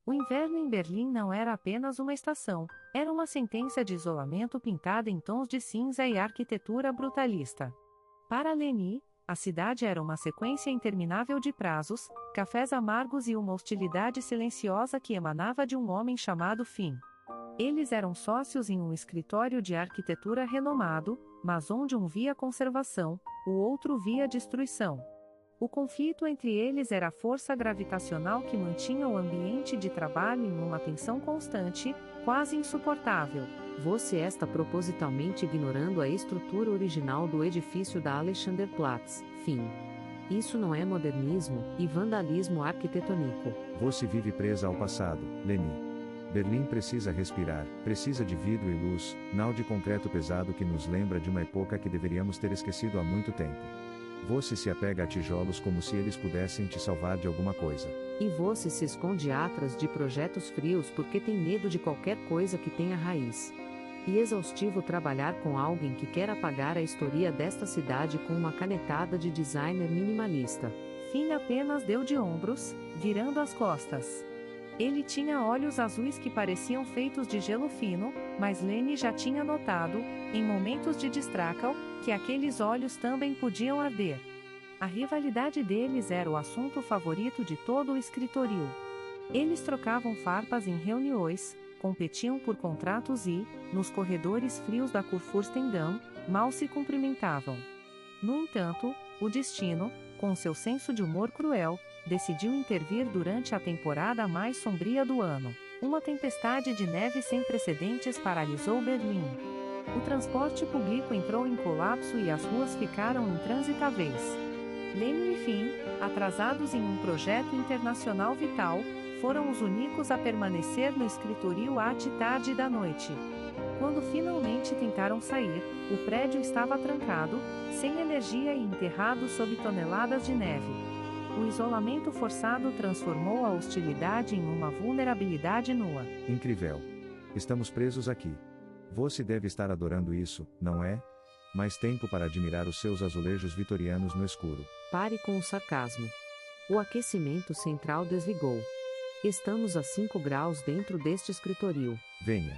O inverno em Berlim não era apenas uma estação, era uma sentença de isolamento pintada em tons de cinza e arquitetura brutalista. Para Leni, a cidade era uma sequência interminável de prazos, cafés amargos e uma hostilidade silenciosa que emanava de um homem chamado Finn. Eles eram sócios em um escritório de arquitetura renomado, mas onde um via conservação, o outro via destruição. O conflito entre eles era a força gravitacional que mantinha o ambiente de trabalho em uma tensão constante, quase insuportável. Você está propositalmente ignorando a estrutura original do edifício da Alexanderplatz, fim. Isso não é modernismo e vandalismo arquitetônico. Você vive presa ao passado, Leni. Berlim precisa respirar, precisa de vidro e luz, não de concreto pesado que nos lembra de uma época que deveríamos ter esquecido há muito tempo. Você se apega a tijolos como se eles pudessem te salvar de alguma coisa. E você se esconde atrás de projetos frios porque tem medo de qualquer coisa que tenha raiz. E exaustivo trabalhar com alguém que quer apagar a história desta cidade com uma canetada de designer minimalista. Finn apenas deu de ombros, virando as costas. Ele tinha olhos azuis que pareciam feitos de gelo fino, mas Leni já tinha notado, em momentos de distracal, que aqueles olhos também podiam arder. A rivalidade deles era o assunto favorito de todo o escritorio. Eles trocavam farpas em reuniões, competiam por contratos e, nos corredores frios da Kurfürstendamm, mal se cumprimentavam. No entanto, o destino, com seu senso de humor cruel, decidiu intervir durante a temporada mais sombria do ano. Uma tempestade de neve sem precedentes paralisou Berlim. O transporte público entrou em colapso e as ruas ficaram intransitáveis. Leni e Finn, atrasados em um projeto internacional vital, foram os únicos a permanecer no escritório até tarde da noite. Quando finalmente tentaram sair, o prédio estava trancado, sem energia e enterrado sob toneladas de neve. O isolamento forçado transformou a hostilidade em uma vulnerabilidade nua. Incrível. Estamos presos aqui. Você deve estar adorando isso, não é? Mais tempo para admirar os seus azulejos vitorianos no escuro. Pare com o sarcasmo. O aquecimento central desligou. Estamos a 5 graus dentro deste escritório. Venha.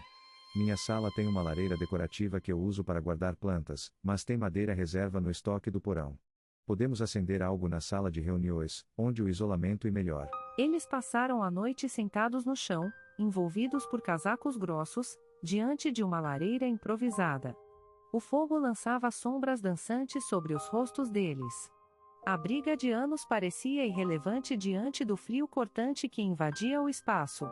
Minha sala tem uma lareira decorativa que eu uso para guardar plantas, mas tem madeira reserva no estoque do porão. Podemos acender algo na sala de reuniões, onde o isolamento é melhor. Eles passaram a noite sentados no chão, envolvidos por casacos grossos, diante de uma lareira improvisada. O fogo lançava sombras dançantes sobre os rostos deles. A briga de anos parecia irrelevante diante do frio cortante que invadia o espaço.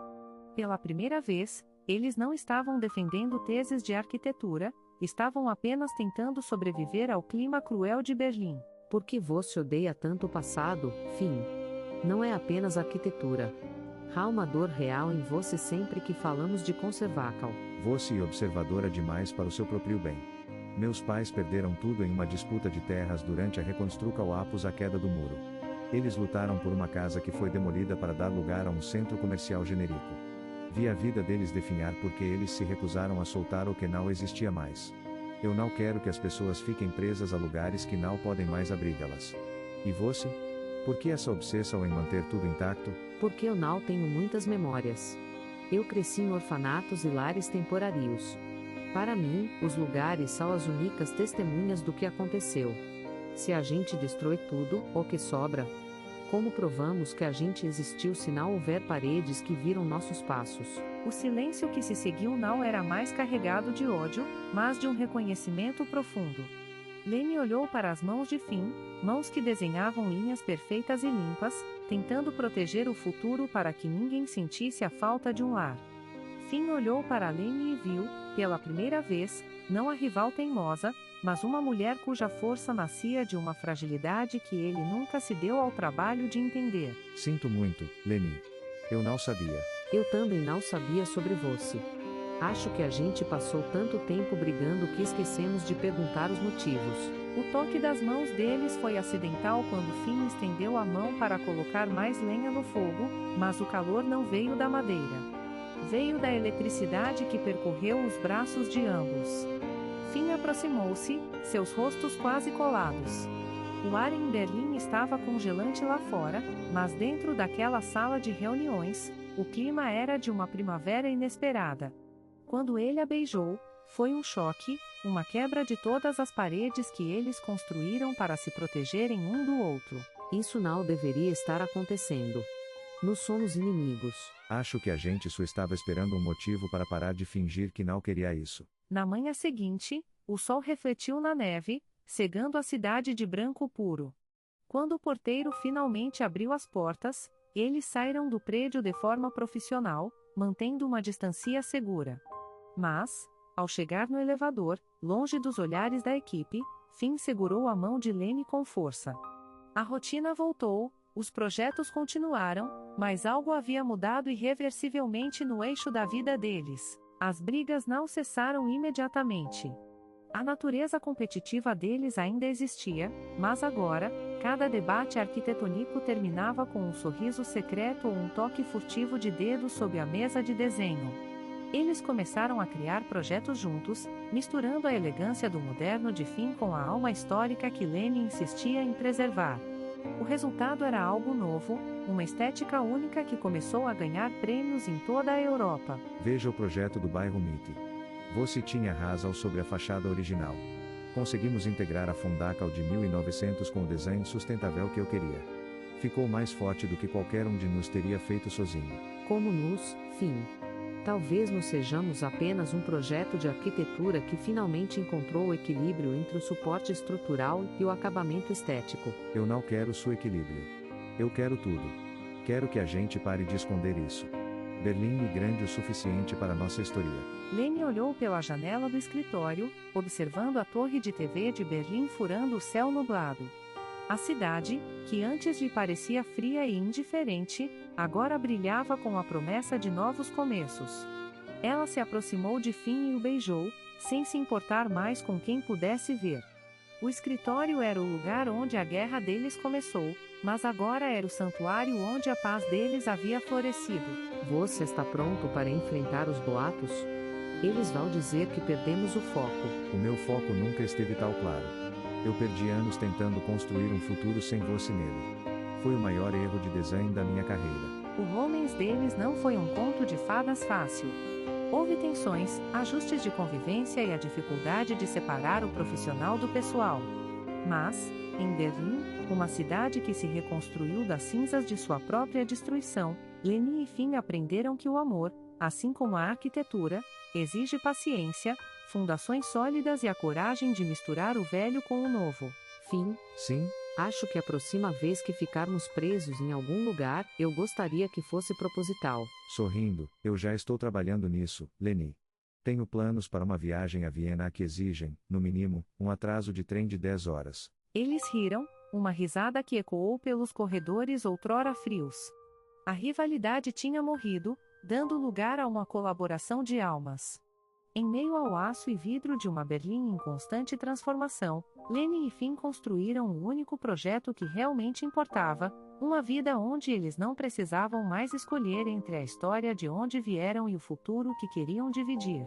Pela primeira vez, eles não estavam defendendo teses de arquitetura, estavam apenas tentando sobreviver ao clima cruel de Berlim. Por que você odeia tanto o passado, Finn? Não é apenas arquitetura. Há uma dor real em você sempre que falamos de conservacal. Você é observadora demais para o seu próprio bem. Meus pais perderam tudo em uma disputa de terras durante a reconstrução após a queda do muro. Eles lutaram por uma casa que foi demolida para dar lugar a um centro comercial genérico. Vi a vida deles definhar porque eles se recusaram a soltar o que não existia mais. Eu não quero que as pessoas fiquem presas a lugares que não podem mais abrigá-las. E você? Por que essa obsessão em manter tudo intacto? Porque eu não tenho muitas memórias. Eu cresci em orfanatos e lares temporários. Para mim, os lugares são as únicas testemunhas do que aconteceu. Se a gente destrói tudo, o que sobra? Como provamos que a gente existiu se não houver paredes que viram nossos passos? O silêncio que se seguiu não era mais carregado de ódio, mas de um reconhecimento profundo. Leni olhou para as mãos de Finn, mãos que desenhavam linhas perfeitas e limpas, tentando proteger o futuro para que ninguém sentisse a falta de um lar. Finn olhou para Leni e viu, pela primeira vez, não a rival teimosa, mas uma mulher cuja força nascia de uma fragilidade que ele nunca se deu ao trabalho de entender. Sinto muito, Leni. Eu não sabia. Eu também não sabia sobre você. Acho que a gente passou tanto tempo brigando que esquecemos de perguntar os motivos. O toque das mãos deles foi acidental quando Finn estendeu a mão para colocar mais lenha no fogo, mas o calor não veio da madeira. Veio da eletricidade que percorreu os braços de ambos. Finn aproximou-se, seus rostos quase colados. O ar em Berlim estava congelante lá fora, mas dentro daquela sala de reuniões, O clima era de uma primavera inesperada. Quando ele a beijou, foi um choque, uma quebra de todas as paredes que eles construíram para se protegerem um do outro. Isso não deveria estar acontecendo. Nós somos inimigos. Acho que a gente só estava esperando um motivo para parar de fingir que não queria isso. Na manhã seguinte, o sol refletiu na neve, cegando a cidade de branco puro. Quando o porteiro finalmente abriu as portas, eles saíram do prédio de forma profissional, mantendo uma distância segura. Mas, ao chegar no elevador, longe dos olhares da equipe, Finn segurou a mão de Lenny com força. A rotina voltou, os projetos continuaram, mas algo havia mudado irreversivelmente no eixo da vida deles. As brigas não cessaram imediatamente. A natureza competitiva deles ainda existia, mas agora, cada debate arquitetônico terminava com um sorriso secreto ou um toque furtivo de dedo sob a mesa de desenho. Eles começaram a criar projetos juntos, misturando a elegância do moderno de Finn com a alma histórica que Lenny insistia em preservar. O resultado era algo novo, uma estética única que começou a ganhar prêmios em toda a Europa. Veja o projeto do bairro Mitte. Você tinha razão sobre a fachada original. Conseguimos integrar a Fundacal de 1900 com o design sustentável que eu queria. Ficou mais forte do que qualquer um de nós teria feito sozinho. Como nos, Finn. Talvez nós sejamos apenas um projeto de arquitetura que finalmente encontrou o equilíbrio entre o suporte estrutural e o acabamento estético. Eu não quero seu equilíbrio. Eu quero tudo. Quero que a gente pare de esconder isso. Berlim é grande o suficiente para nossa história. Lenny olhou pela janela do escritório, observando a torre de TV de Berlim furando o céu nublado. A cidade, que antes lhe parecia fria e indiferente, agora brilhava com a promessa de novos começos. Ela se aproximou de Finn e o beijou, sem se importar mais com quem pudesse ver. O escritório era o lugar onde a guerra deles começou, mas agora era o santuário onde a paz deles havia florescido. Você está pronto para enfrentar os boatos? Eles vão dizer que perdemos o foco. O meu foco nunca esteve tão claro. Eu perdi anos tentando construir um futuro sem você nele. Foi o maior erro de design da minha carreira. O Homens deles não foi um conto de fadas fácil. Houve tensões, ajustes de convivência e a dificuldade de separar o profissional do pessoal. Mas, em Berlim, uma cidade que se reconstruiu das cinzas de sua própria destruição, Lenny e Finn aprenderam que o amor, assim como a arquitetura, exige paciência, fundações sólidas e a coragem de misturar o velho com o novo. Finn, Sim? acho que a próxima vez que ficarmos presos em algum lugar, eu gostaria que fosse proposital. Sorrindo, eu já estou trabalhando nisso, Lenny. Tenho planos para uma viagem a Viena que exigem, no mínimo, um atraso de trem de 10 horas. Eles riram, uma risada que ecoou pelos corredores outrora frios. A rivalidade tinha morrido, dando lugar a uma colaboração de almas. Em meio ao aço e vidro de uma Berlim em constante transformação, Lenny e Finn construíram o único projeto que realmente importava, uma vida onde eles não precisavam mais escolher entre a história de onde vieram e o futuro que queriam dividir.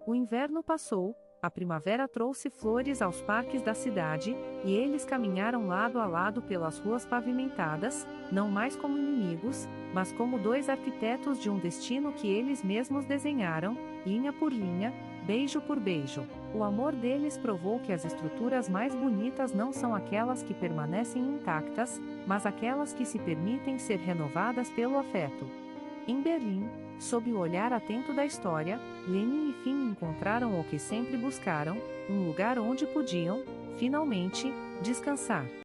O inverno passou, a primavera trouxe flores aos parques da cidade, e eles caminharam lado a lado pelas ruas pavimentadas, não mais como inimigos, mas como dois arquitetos de um destino que eles mesmos desenharam, linha por linha, beijo por beijo. O amor deles provou que as estruturas mais bonitas não são aquelas que permanecem intactas, mas aquelas que se permitem ser renovadas pelo afeto. Em Berlim, sob o olhar atento da história, Lenny e Finn encontraram o que sempre buscaram, um lugar onde podiam, finalmente, descansar.